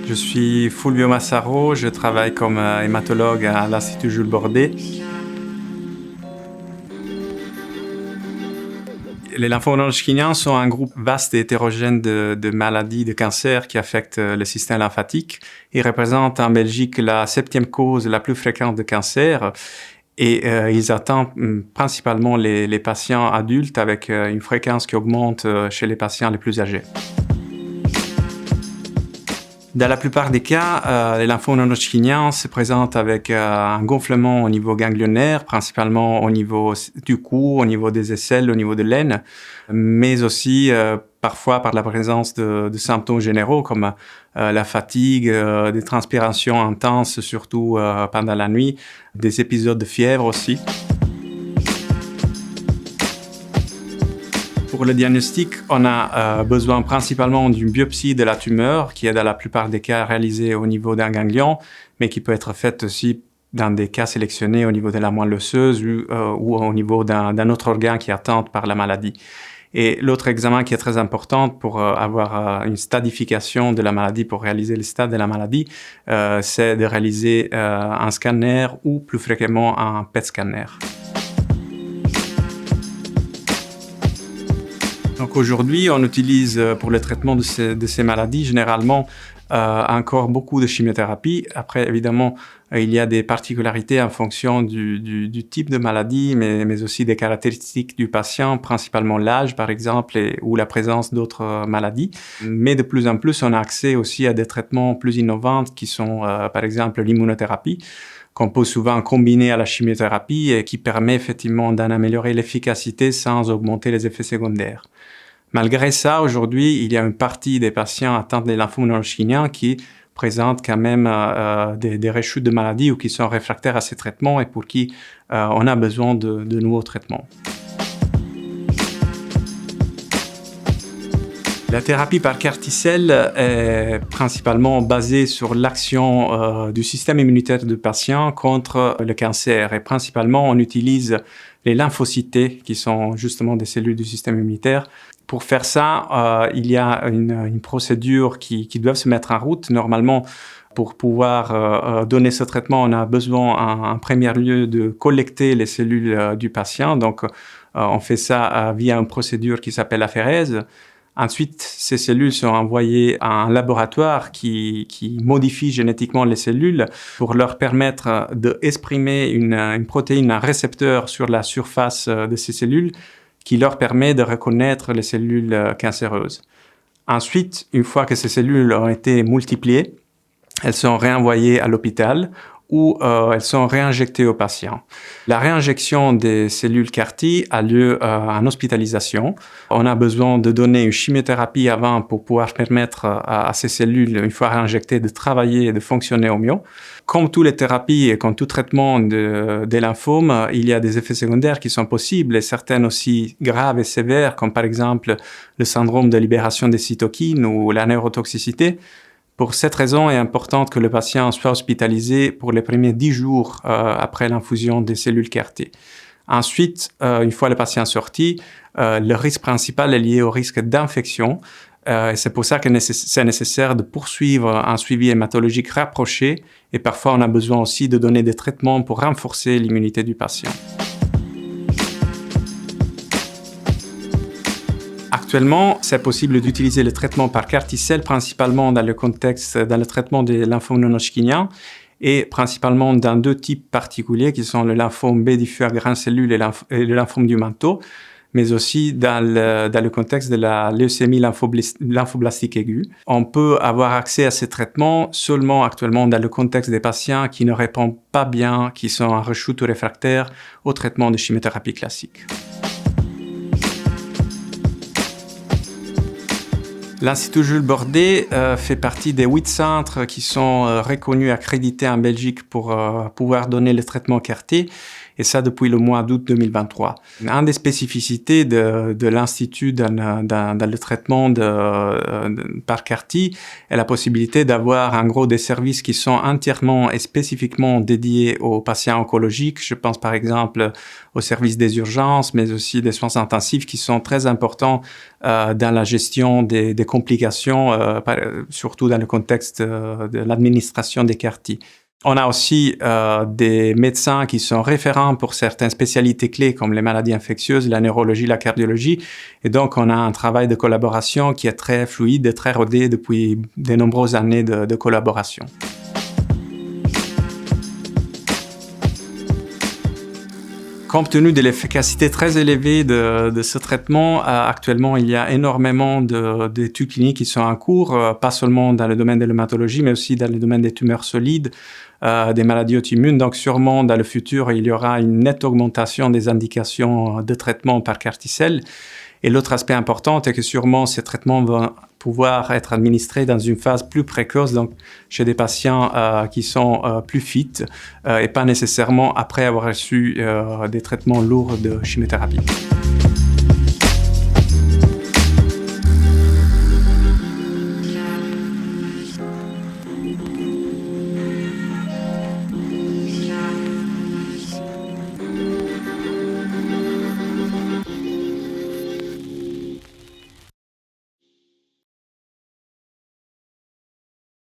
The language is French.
Je suis Fulvio Massaro, je travaille comme hématologue à l'Institut Jules Bordet. Les lymphomes non-Hodgkiniens sont un groupe vaste et hétérogène de maladies, de cancers qui affectent le système lymphatique. Ils représentent en Belgique la 7e cause la plus fréquente de cancer et ils atteignent principalement les patients adultes avec une fréquence qui augmente chez les patients les plus âgés. Dans la plupart des cas, les lymphomes non-Hodgkiniens se présentent avec un gonflement au niveau ganglionnaire, principalement au niveau du cou, au niveau des aisselles, au niveau de l'aine, mais aussi parfois par la présence de symptômes généraux comme la fatigue, des transpirations intenses, surtout pendant la nuit, des épisodes de fièvre aussi. Pour le diagnostic, on a besoin principalement d'une biopsie de la tumeur qui est dans la plupart des cas réalisée au niveau d'un ganglion, mais qui peut être faite aussi dans des cas sélectionnés au niveau de la moelle osseuse ou au niveau d'un autre organe qui est atteint par la maladie. Et l'autre examen qui est très important pour avoir une stadification de la maladie, pour réaliser le stade de la maladie, c'est de réaliser un scanner ou plus fréquemment un PET scanner. Donc aujourd'hui, on utilise pour le traitement de ces maladies généralement encore beaucoup de chimiothérapie. Après, évidemment, il y a des particularités en fonction du type de maladie, mais aussi des caractéristiques du patient, principalement l'âge par exemple, ou la présence d'autres maladies. Mais de plus en plus, on a accès aussi à des traitements plus innovants qui sont par exemple l'immunothérapie, qu'on peut souvent combiner à la chimiothérapie et qui permet effectivement d'en améliorer l'efficacité sans augmenter les effets secondaires. Malgré ça, aujourd'hui, il y a une partie des patients atteints des lymphomes non-Hodgkiniens qui présentent quand même des rechutes de maladie ou qui sont réfractaires à ces traitements et pour qui on a besoin de nouveaux traitements. La thérapie par CAR T-cell est principalement basée sur l'action du système immunitaire du patient contre le cancer. Et principalement, on utilise les lymphocytes, qui sont justement des cellules du système immunitaire. Pour faire ça, il y a une procédure qui doit se mettre en route. Normalement, pour pouvoir donner ce traitement, on a besoin en premier lieu de collecter les cellules du patient. Donc, on fait ça via une procédure qui s'appelle l'aphérèse. Ensuite, ces cellules sont envoyées à un laboratoire qui modifie génétiquement les cellules pour leur permettre d'exprimer une protéine, un récepteur sur la surface de ces cellules qui leur permet de reconnaître les cellules cancéreuses. Ensuite, une fois que ces cellules ont été multipliées, elles sont réenvoyées à l'hôpital où elles sont réinjectées aux patients. La réinjection des cellules CAR-T a lieu en hospitalisation. On a besoin de donner une chimiothérapie avant pour pouvoir permettre à ces cellules, une fois réinjectées, de travailler et de fonctionner au mieux. Comme toutes les thérapies et comme tout traitement des lymphomes, il y a des effets secondaires qui sont possibles et certaines aussi graves et sévères, comme par exemple le syndrome de libération des cytokines ou la neurotoxicité. Pour cette raison, il est important que le patient soit hospitalisé pour les premiers 10 jours après l'infusion des cellules CAR-T. Ensuite, une fois le patient sorti, le risque principal est lié au risque d'infection. Et c'est pour ça que c'est nécessaire de poursuivre un suivi hématologique rapproché et parfois on a besoin aussi de donner des traitements pour renforcer l'immunité du patient. Actuellement, c'est possible d'utiliser le traitement par CAR T-cell principalement dans le traitement des lymphomes non-Hodgkiniens et principalement dans 2 types particuliers qui sont le lymphome B diffus à grande cellule et le lymphome du manteau, mais aussi dans le contexte de la leucémie lymphoblastique aiguë. On peut avoir accès à ces traitements seulement actuellement dans le contexte des patients qui ne répondent pas bien, qui sont en rechute ou réfractaires au traitement de chimiothérapie classique. L'Institut Jules Bordet fait partie des 8 centres qui sont reconnus, accrédités en Belgique pour pouvoir donner le traitement CAR-T. et ça depuis le mois d'août 2023. Une des spécificités de l'Institut dans le traitement par CAR-T est la possibilité d'avoir en gros des services qui sont entièrement et spécifiquement dédiés aux patients oncologiques. Je pense par exemple aux services des urgences, mais aussi des soins intensifs qui sont très importants dans la gestion des complications, surtout dans le contexte de l'administration des CAR-T. On a aussi des médecins qui sont référents pour certaines spécialités clés comme les maladies infectieuses, la neurologie, la cardiologie. Et donc, on a un travail de collaboration qui est très fluide et très rodé depuis de nombreuses années de collaboration. Compte tenu de l'efficacité très élevée de ce traitement, actuellement, il y a énormément d'études cliniques qui sont en cours, pas seulement dans le domaine de l'hématologie, mais aussi dans le domaine des tumeurs solides, des maladies auto-immunes. Donc, sûrement, dans le futur, il y aura une nette augmentation des indications de traitement par CAR T-cell. Et l'autre aspect important est que sûrement, ces traitements vont pouvoir être administrés dans une phase plus précoce, donc chez des patients qui sont plus fit et pas nécessairement après avoir reçu des traitements lourds de chimiothérapie.